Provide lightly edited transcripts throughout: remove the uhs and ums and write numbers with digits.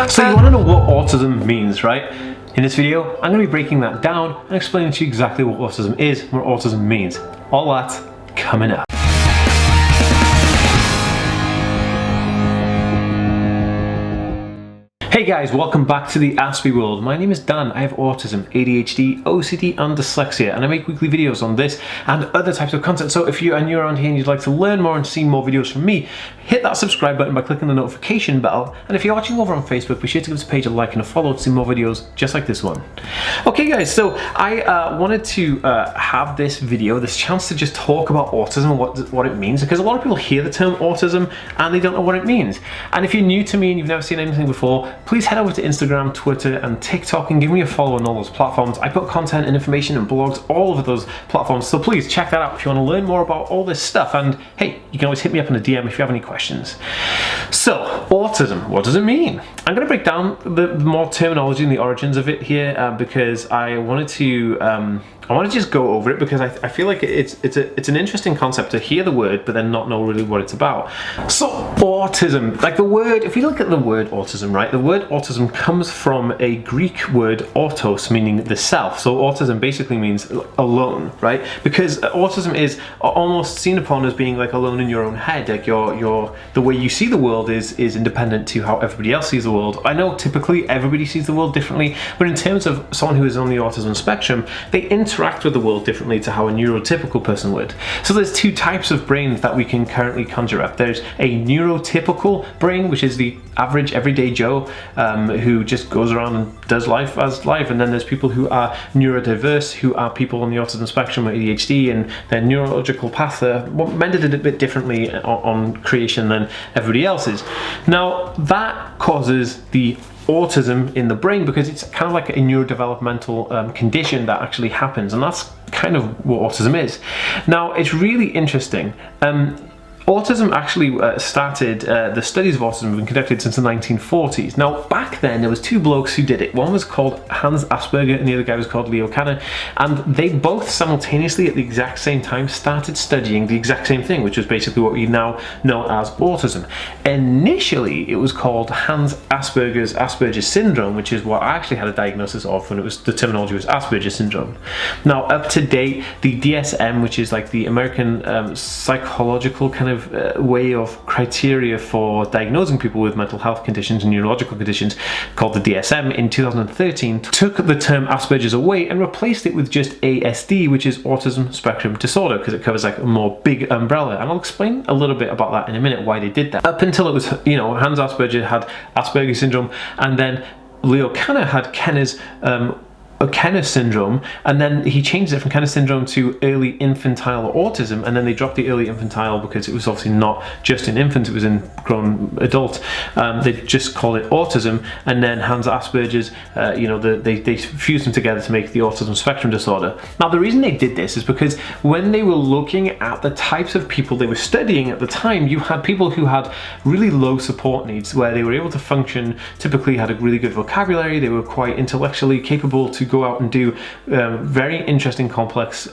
So you want to know what autism means, right? In this video, I'm going to be breaking that down and explaining to you exactly what autism is and what autism means. All that coming up. Hey guys, welcome back to the TheAspieWorld. My name is Dan. I have autism, ADHD, OCD and dyslexia, and I make weekly videos on this and other types of content. So if you are new around here and you'd like to learn more and see more videos from me, hit that subscribe button by clicking the notification bell. And if you're watching over on Facebook, be sure to give this page a like and a follow to see more videos just like this one. Okay guys, so I wanted to have this video, this chance to just talk about autism and what it means, because a lot of people hear the term autism and they don't know what it means. And if you're new to me and you've never seen anything before, please head over to Instagram, Twitter and TikTok and give me a follow on all those platforms. I put content and information and blogs all over those platforms, so please check that out if you want to learn more about all this stuff. And hey, you can always hit me up in a DM if you have any questions. So, autism, what does it mean? I'm going to break down the more terminology and the origins of it here because I wanted to just go over it because I feel like it's an interesting concept to hear the word but then not know really what it's about. So autism, like the word, if you look at the word autism, right, the word autism comes from a Greek word autos, meaning the self. So autism basically means alone, right? Because autism is almost seen upon as being like alone in your own head, like the way you see the world is independent to how everybody else sees the world. I know typically everybody sees the world differently, but in terms of someone who is on the autism spectrum, they interact with the world differently to how a neurotypical person would. So there's two types of brains that we can currently conjure up. There's a neurotypical brain, which is the average everyday Joe who just goes around and does life as life, and then there's people who are neurodiverse, who are people on the autism spectrum or ADHD, and their neurological path are mended a bit differently on creation than everybody else's. Now that causes the autism in the brain because it's kind of like a neurodevelopmental condition that actually happens, and that's kind of what autism is. Now it's really interesting. Autism actually started, the studies of autism have been conducted since the 1940s. Now back then there was two blokes who did it. One was called Hans Asperger and the other guy was called Leo Kanner, and they both simultaneously at the exact same time started studying the exact same thing, which was basically what we now know as autism. Initially it was called Hans Asperger's syndrome, which is what I actually had a diagnosis of when the terminology was Asperger's syndrome. Now up to date, the DSM, which is like the American psychological kind of way of criteria for diagnosing people with mental health conditions and neurological conditions, called the DSM, in 2013 took the term Asperger's away and replaced it with just ASD, which is Autism Spectrum Disorder, because it covers like a more big umbrella, and I'll explain a little bit about that in a minute, why they did that. Up until it was, you know, Hans Asperger had Asperger's syndrome, and then Leo Kanner had Kenner syndrome, and then he changed it from Kenner syndrome to early infantile autism, and then they dropped the early infantile because it was obviously not just in infants, it was in grown adult. They just call it autism, and then Hans Asperger's, you know, they fused them together to make the Autism Spectrum Disorder. Now the reason they did this is because when they were looking at the types of people they were studying at the time, you had people who had really low support needs, where they were able to function, typically had a really good vocabulary, they were quite intellectually capable to go out and do very interesting complex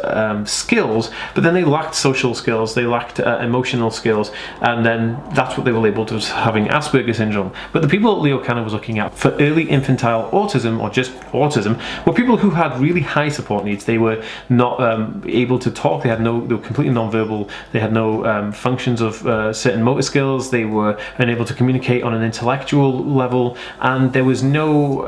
skills, but then they lacked social skills, they lacked emotional skills, and then that's what they were labeled as having Asperger's syndrome. But the people that Leo Kanner was looking at for early infantile autism, or just autism, were people who had really high support needs. They were not able to talk, they were completely non-verbal, they had no functions of certain motor skills, they were unable to communicate on an intellectual level, and there was no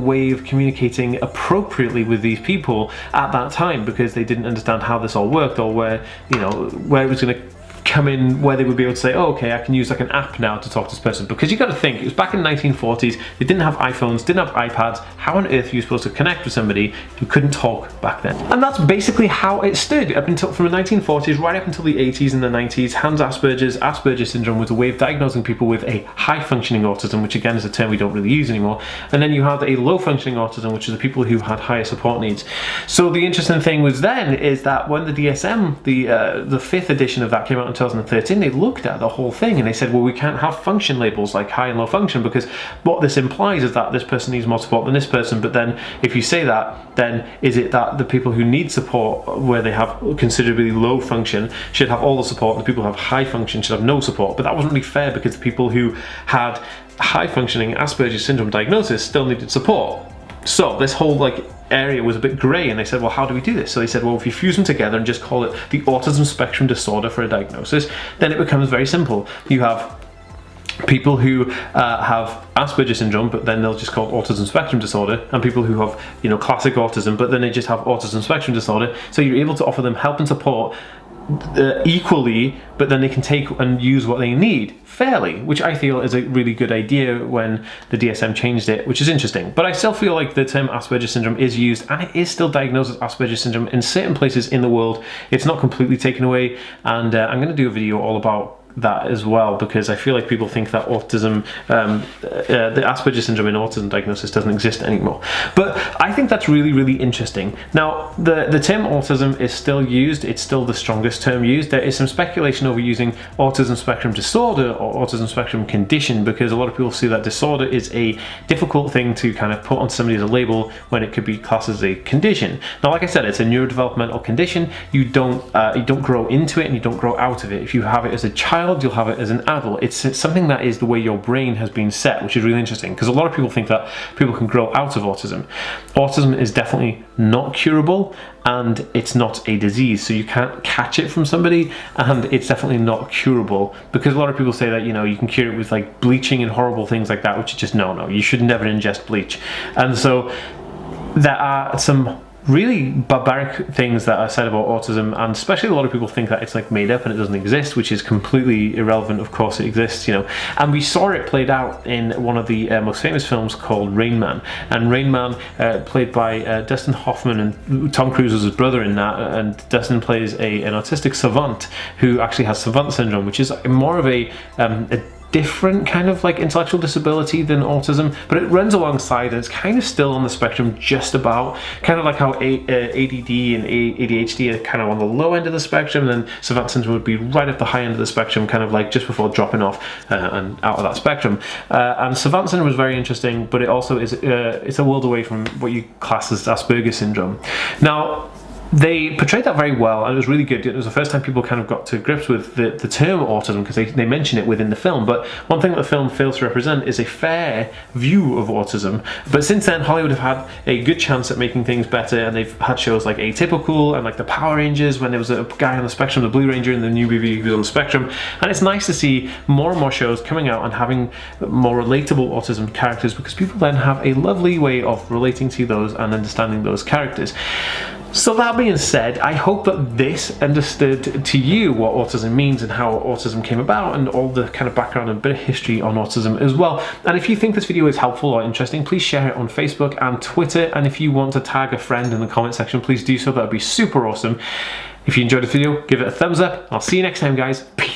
way of communicating appropriately with these people at that time because they didn't understand how this all worked, or where it was going to come in, where they would be able to say, oh, okay, I can use like an app now to talk to this person. Because you got to think, it was back in the 1940s, they didn't have iPhones, didn't have iPads. How on earth are you supposed to connect with somebody who couldn't talk back then? And that's basically how it stood up until from the 1940s right up until the 80s and the 90s. Hans Asperger's syndrome was a way of diagnosing people with a high functioning autism, which again is a term we don't really use anymore. And then you had a low functioning autism, which is the people who had higher support needs. So the interesting thing was then is that when the DSM, the 5th edition of that came out in 2013, they looked at the whole thing and they said, well, we can't have function labels like high and low function, because what this implies is that this person needs more support than this person. But then if you say that, then is it that the people who need support where they have considerably low function should have all the support, and the people who have high function should have no support? But that wasn't really fair, because the people who had high functioning Asperger's syndrome diagnosis still needed support. So this whole area was a bit grey, and they said, well, how do we do this? So they said, well, if you fuse them together and just call it the Autism Spectrum Disorder for a diagnosis, then it becomes very simple. You have people who have Asperger's syndrome, but then they'll just call it autism spectrum disorder, and people who have, classic autism, but then they just have autism spectrum disorder. So you're able to offer them help and support equally, but then they can take and use what they need fairly, which I feel is a really good idea when the DSM changed it, which is interesting. But I still feel like the term Asperger's syndrome is used, and it is still diagnosed as Asperger's syndrome in certain places in the world. It's not completely taken away, and I'm going to do a video all about that as well, because I feel like people think that autism, the Asperger's syndrome in autism diagnosis doesn't exist anymore. But I think that's really, really interesting. Now, the term autism is still used. It's still the strongest term used. There is some speculation over using autism spectrum disorder or autism spectrum condition, because a lot of people see that disorder is a difficult thing to kind of put on somebody as a label when it could be classed as a condition. Now, like I said, it's a neurodevelopmental condition. You don't grow into it and you don't grow out of it. If you have it as a child, you'll have it as an adult. It's something that is the way your brain has been set, which is really interesting, because a lot of people think that people can grow out of autism. Autism is definitely not curable, and it's not a disease, so you can't catch it from somebody, and it's definitely not curable, because a lot of people say that you can cure it with bleaching and horrible things like that, which is just no, you should never ingest bleach. And so there are some really barbaric things that are said about autism, and especially a lot of people think that it's made up and it doesn't exist, which is completely irrelevant. Of course it exists, and we saw it played out in one of the most famous films called Rain Man. And Rain Man, played by Dustin Hoffman, and Tom Cruise was his brother in that, and Dustin plays an autistic savant who actually has savant syndrome, which is more of a different kind of intellectual disability than autism, but it runs alongside, and it's kind of still on the spectrum, just about, kind of like how ADD and ADHD are kind of on the low end of the spectrum, and then savant syndrome would be right at the high end of the spectrum, kind of just before dropping off and out of that spectrum. And savant syndrome is very interesting, but it also is it's a world away from what you class as Asperger's syndrome. Now, they portrayed that very well, and it was really good. It was the first time people kind of got to grips with the term autism, because they mention it within the film. But one thing that the film fails to represent is a fair view of autism. But since then, Hollywood have had a good chance at making things better, and they've had shows like Atypical and the Power Rangers, when there was a guy on the spectrum, the Blue Ranger, and the new movie who was on the spectrum. And it's nice to see more and more shows coming out and having more relatable autism characters, because people then have a lovely way of relating to those and understanding those characters. So that being said, I hope that this understood to you what autism means and how autism came about, and all the kind of background and bit of history on autism as well. And if you think this video is helpful or interesting, please share it on Facebook and Twitter. And if you want to tag a friend in the comment section, please do so. That would be super awesome. If you enjoyed the video, give it a thumbs up. I'll see you next time, guys. Peace.